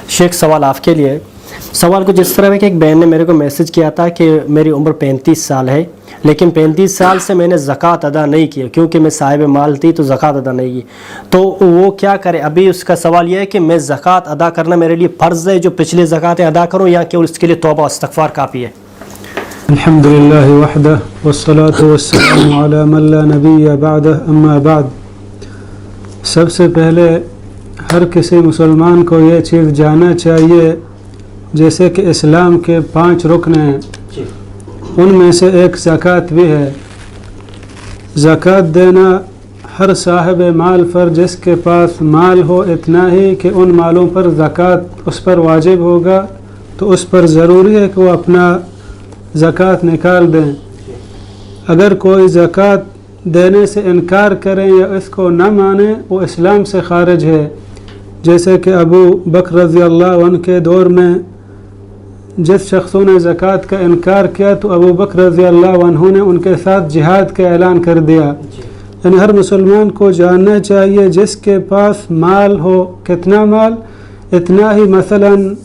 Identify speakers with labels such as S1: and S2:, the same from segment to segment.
S1: शेख सवाल आपके लिए सवाल कुछ इस तरह है कि एक बहन ने मेरे को मैसेज किया था कि मेरी उम्र 35 साल है, लेकिन 35 साल से मैंने ज़कात अदा नहीं किया क्योंकि मैं साहिब माल थी तो ज़कात अदा नहीं की, तो वो क्या करे। अभी उसका सवाल ये है कि मैं ज़कात अदा करना मेरे लिए फ़र्ज़ है, जो पिछले ज़कातें अदा करूँ, या केवल उसके लिए तौबा और इस्तिग़फ़ार काफ़ी है।
S2: अल्हम्दुलिल्लाह वहदह वस्सलातु वस्सलामु अला मन ला नबिय्य बअदह, अम्मा बाद। सबसे पहले हर किसी मुसलमान को ये चीज़ जानना चाहिए, जैसे कि इस्लाम के 5 रुकन हैं, उनमें से एक ज़कात भी है। ज़कात देना हर साहिब माल पर, जिसके पास माल हो इतना ही कि उन मालों पर ज़कात उस पर वाजिब होगा, तो उस पर ज़रूरी है कि वो अपना ज़कात निकाल दें। अगर कोई ज़कात देने से इनकार करें या इसको न माने, वो इस्लाम से खारिज है। जैसे कि अबू बकर रज़ी अल्लाह अन्हु के दौर में जिस शख्सों ने ज़कात का इनकार किया, तो अबू बकर रज़ी अल्लाह अन्हु ने उनके साथ जिहाद का ऐलान कर दिया। यानी हर मुसलमान को जानना चाहिए, जिसके पास माल हो, कितना माल, इतना ही। मसलन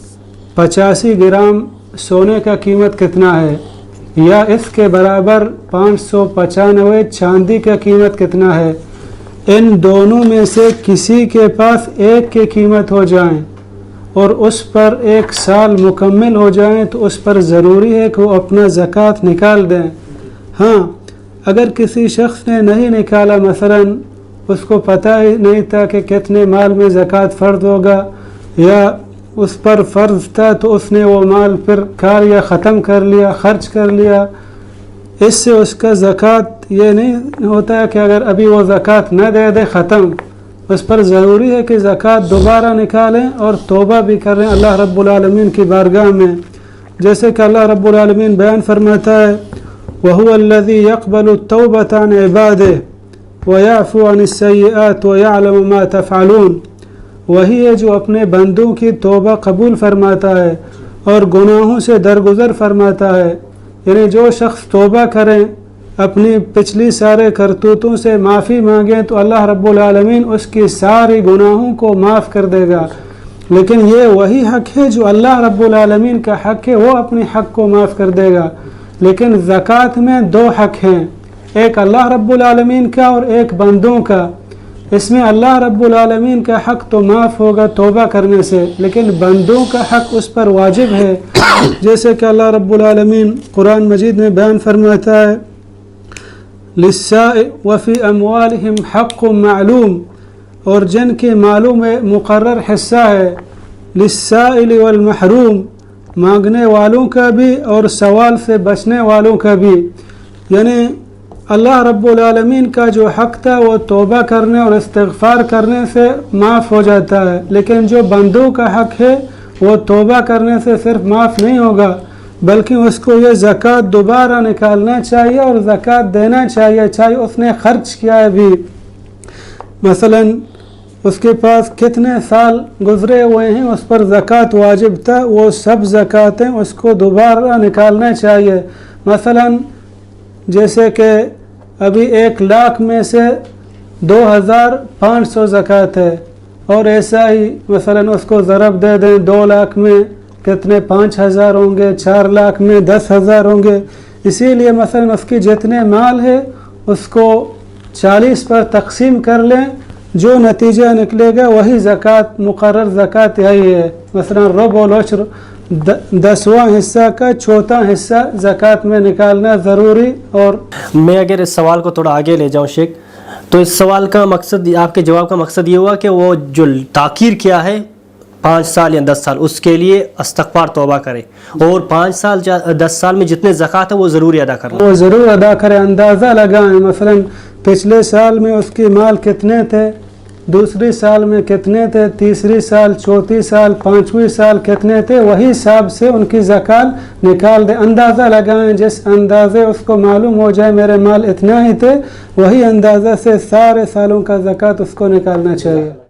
S2: 85 ग्राम सोने का कीमत कितना है, या इसके बराबर 595 चांदी का कीमत कितना है। इन दोनों में से किसी के पास एक की कीमत हो जाए और उस पर 1 साल मुकम्मल हो जाए, तो उस पर ज़रूरी है कि वो अपना ज़कात निकाल दें। हाँ, अगर किसी शख्स ने नहीं निकाला, मसलन उसको पता ही नहीं था कि कितने माल में ज़कात फ़र्ज़ होगा, या उस पर फ़र्ज़ था तो उसने वो माल फिर कार या ख़त्म कर लिया, ख़र्च कर लिया, इससे उसका ज़कात ये नहीं होता है कि अगर अभी वो ज़कात न दे दे ख़त्म। उस पर ज़रूरी है कि ज़कात दोबारा निकालें और तौबा भी करें अल्लाह रब्बुल आलमीन की बारगाह में। जैसे कि अल्लाह रब्बुल आलमीन बयान फरमाता है, वहुवल्लज़ी यक़बलु तौबत अन इबादिही व यअफ़ू अनिस्सय्यिआत व यअलमु मा तफ़अलून। वही है जो अपने बंदों की तौबा कबूल फरमाता है और गुनाहों से दरगुज़र फरमाता है। यानी जो शख्स तौबा करें, अपनी पिछली सारे करतूतों से माफ़ी मांगें, तो अल्लाह रब्बुल आलमीन उसकी सारी गुनाहों को माफ़ कर देगा। लेकिन ये वही हक़ है जो अल्लाह रब्बुल आलमीन का हक़ है, वो अपने हक़ को माफ़ कर देगा। लेकिन ज़कात में 2 हक़ हैं, एक अल्लाह रब्बुल आलमीन का और एक बंदों का। इसमें अल्लाह रब्बुल आलमीन का हक़ तो माफ़ होगा तौबा करने से, लेकिन बंदों का हक़ उस पर वाजिब है। जैसे कि अल्लाह रब्बुल आलमीन कुरान मजीद में बयान फरमाता है, लिस्साइल व फ़ी अम्वालिहिम हक़्क़ुम मालूम, और जिनके मालों में मुक़र्रर हिस्सा है, लिस्साइल वल महरूम, मांगने वालों का भी और सवाल से बचने वालों का भी। यानी अल्लाह रब्बुल आलमीन का जो हक़ था वो तौबा करने और इस्तिग़फ़ार करने से माफ़ हो जाता है, लेकिन जो बंदों का हक़ है वो तौबा करने से सिर्फ माफ़ नहीं होगा, बल्कि उसको ये ज़कात दोबारा निकालना चाहिए और ज़कात देना चाहिए, चाहे उसने ख़र्च किया है भी। मसलन उसके पास कितने साल गुज़रे हुए हैं, उस पर ज़कात वाजिब था, वो सब ज़कातें उसको दोबारा निकालना चाहिए। मसलन जैसे कि अभी 1 लाख में से 2500 ज़कात है, और ऐसा ही मसलन उसको ज़रब दे दें 2 लाख में कितने 5000 होंगे, 4 लाख में 10,000 होंगे। इसीलिए मसलन उसकी जितने माल है उसको 40 पर तकसीम कर लें, जो नतीजा निकलेगा वही ज़कात, मुक़र्रर ज़कात यही है। मसलन रुबुल उश्र 10वां हिस्सा का 4था हिस्सा ज़कात में निकालना ज़रूरी। और
S1: मैं अगर इस सवाल को थोड़ा आगे ले जाऊँ शेख, तो इस सवाल का मकसद, आपके जवाब का मकसद ये हुआ कि वो जो ताख़ीर किया है 5 साल या 10 साल, उसके लिए इस्तिग़फ़ार तौबा करे, और 5 साल 10 साल में जितने ज़कात है वो ज़रूर अदा करना,
S2: वो ज़रूर अदा करें। अंदाज़ा लगाएं, मसलन पिछले साल में उसके माल कितने थे, दूसरी साल में कितने थे, तीसरी साल, चौथी साल, 5वीं साल कितने थे, वही हिसाब से उनकी ज़कात निकाल दें। अंदाज़ा लगाएं, जिस अंदाज़े उसको मालूम हो जाए मेरे माल इतना ही थे, वही अंदाज़ा से सारे सालों का ज़कात उसको निकालना चाहिए।